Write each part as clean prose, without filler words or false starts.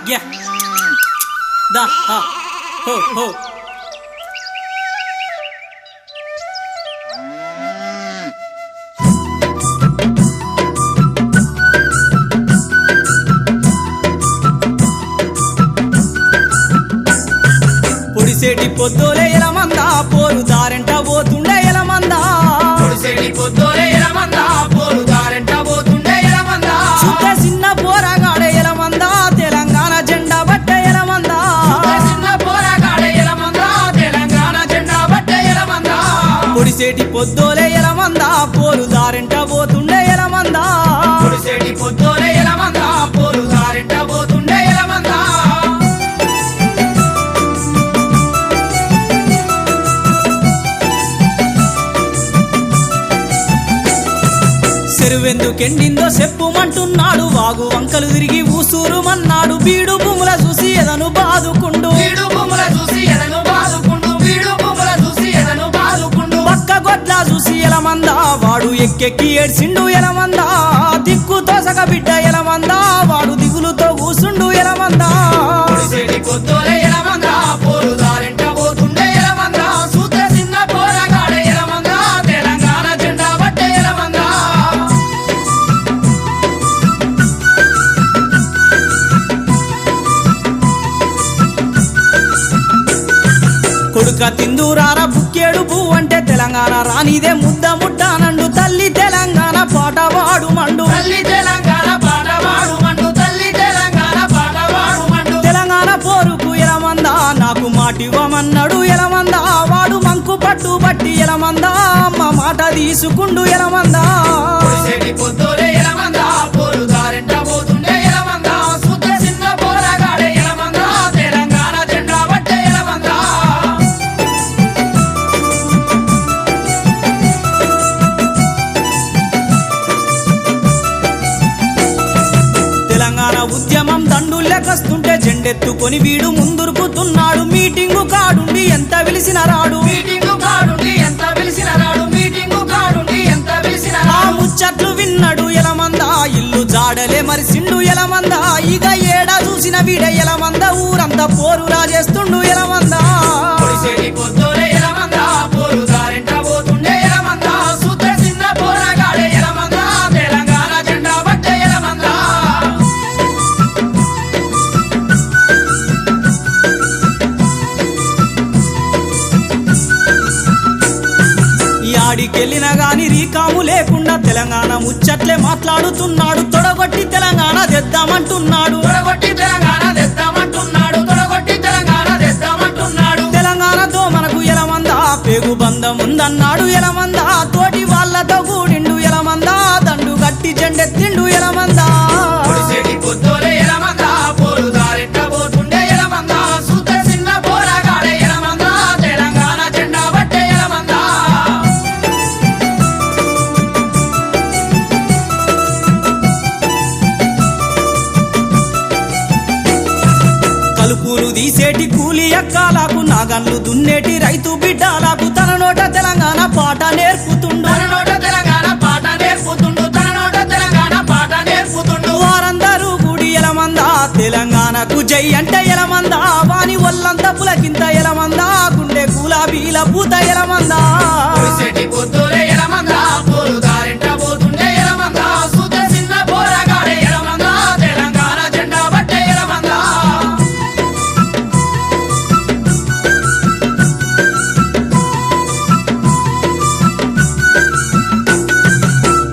yeah దా హా హో హో పొడిసేటి పొద్దోలే ఎలమందా పోరు దారెంట పోతుండే ఎలమందా పొడిసేటి పొద్దోలే ఎలమందా పోరు దారెంట పోతుండే ఎలమందా చుట్ట చిన్న పోరాగాడే ఎలమందా తెలంగాణ జెండా బట్టే ఎలమందా చిన్న పోరాగాడే ఎలమందా తెలంగాణ జెండా బట్టే ఎలమందా పొడిసేటి పొద్దోలే ఎలమందా పోరు దారెంట పోతుండే ఎలమందా పొడిసేటి పొద్దోలే ఎలమందా పోరు దారెంట పోతుండే ఎలమందా చెరువెందుకెండిందో చెప్పుమంటున్నాడు వాగు వంకలు తిరిగి ఊసూరుమన్నాడు బీడు భూముల చూసి ఎదను బాదుకుండు వీడు భూముల చూసి ఎదను బాదుకుండు వీడు భూముల చూసి ఎదను బాదుకుండు పక్క గొడ్ల చూసి ఎలమందా వాడు ఎక్కెక్కి ఏడ్చిండు ఎలమందా దిక్కు తోసక బిడ్డ ఎలమందా వాడు దిగులుతో కూసుండు ఎలమందా పొడిసేటి పొద్దోలే ఎలమందా పోరు దారెంట పోతుండే ఎలమందా సూత్ర చిన్న పోరాగాడే ఎలమందా తెలంగాణ జెండా బట్టే ఎలమందా కొడుక తిందూరార బుక్కేడు పువ్వు అంటే తెలంగాణ రానిదే ముద్ద ముట్టానండు తల్లి తెలంగాణ పాట వాడు మండు తల్లి తెలంగాణ పాటవాడు మండు తల్లి తెలంగాణ పాటవాడు మండు తెలంగాణ పోరుకు ఎలమందా నాకు మాటివ్వమన్నాడు ఎలమందా వాడు మంకు పట్టు బట్టి ఎలమందా అమ్మ మాట తీసుకుండు ఎలమందా పొడిసేటి పొద్దోలే ఎలమందా పోరు దారెంట పోతుండే ఎలమందా సూత్ర చిన్న పోరాగాడే ఎలమందా తెలంగాణ జెండా బట్టే ఎలమందా తెలంగాణ ఉద్యమం దండులెకొస్తుంటే జెండెత్తుకొని వీడు ముందురుకుతున్నాడు మీటింగు కాడుండి ఎంత పిలిచిన రాడు మీటింగు కాడుండి ఎంత పిలిచిన రాడు మీటింగు కాడుండి ఎంత పిలిచిన ఆ రాడు ముచ్చట్లు విన్నాడు ఎలమందా ఇల్లు జాడలే మరిసిండు ఎలమందా ఇక ఏడా చూసిన వీడ ఎలమందా ఊరంతా పోరు రాజేస్తుండు ఎలమందా పొడిసేటి పొద్దోలే ఎలమందా పోరు దారెంట పోతుండే ఎలమందా సూత్ర చిన్న పోరాగాడే ఎలమందా తెలంగాణ జెండా బట్టే ఎలమందా యాడికెళ్ళినా గాని రీకాము లేకుండా తెలంగాణ ముచ్చట్లే మాట్లాడుతున్నాడు తొడగొట్టి తెలంగాణ తెద్దామంటున్నాడు తొడగొట్టి తెలంగాణ తెద్దామంటున్నాడు తొడగొట్టి తెలంగాణ తెద్దామంటున్నాడు తెలంగాణతో మనకు ఎలమందా పేగు బంధం ఉందన్నాడు ఎలమందా తోటి వాళ్ళతో కూడిండు ఎలమందా దండు గట్టి జెండెత్తిండు ఎలమందా పొడిసేటి పొద్దోలే ఎలమందా పోరు దారెంట పోతుండే ఎలమందా సూత్ర చిన్న పోరాగాడే ఎలమందా తెలంగాణ జెండా బట్టే ఎలమందా కలుపులు తీసేటి కూలి అక్కాలకు నాగన్లు దున్నేటి రైతు బిడ్డలకు తన నోట తెలంగాణ పాట నేర్పుతుండు తన నోట తెలంగాణ పాట నేర్పుతుండు తన నోట తెలంగాణ పాట నేర్పుతుండు వారందరూ కూడి ఎలమందా తెలంగాణకు జై అంటే ఎలమందా వాని ఒళ్ళంతా పులకింత ఎలమందా గుండె గులాబీల పూత ఎలమందా పొడిసేటి పొద్దోలే ఎలమందా పోరు దారెంట పోతుండే ఎలమందా సూత్ర చిన్న పోరాగాడే ఎలమందా తెలంగాణ జెండా బట్టే ఎలమందా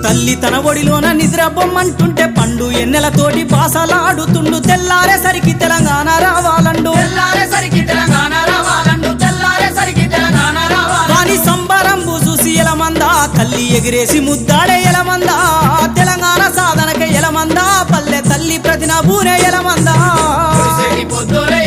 తల్లి తన ఒడిలోన నిద్ర బొమ్మంటుంటే పండు ఎన్నెలతోటి బాసలాడుతుండు తెల్లారేసరికి తెలంగాణ రావాలండు తెల్లారేసరికి తెలంగాణ రావాలండు తెల్లారేసరికి తెలంగాణ రావాలి వాని సంబరంబు చూసి ఎలమందా తల్లి ఎగిరేసి ముద్దాడే ఎలమందా తెలంగాణ సాధనక ఎలమందా పల్లె తల్లి ప్రతిన బూరే ఎలమందా పొడిసేటి పొద్దోలే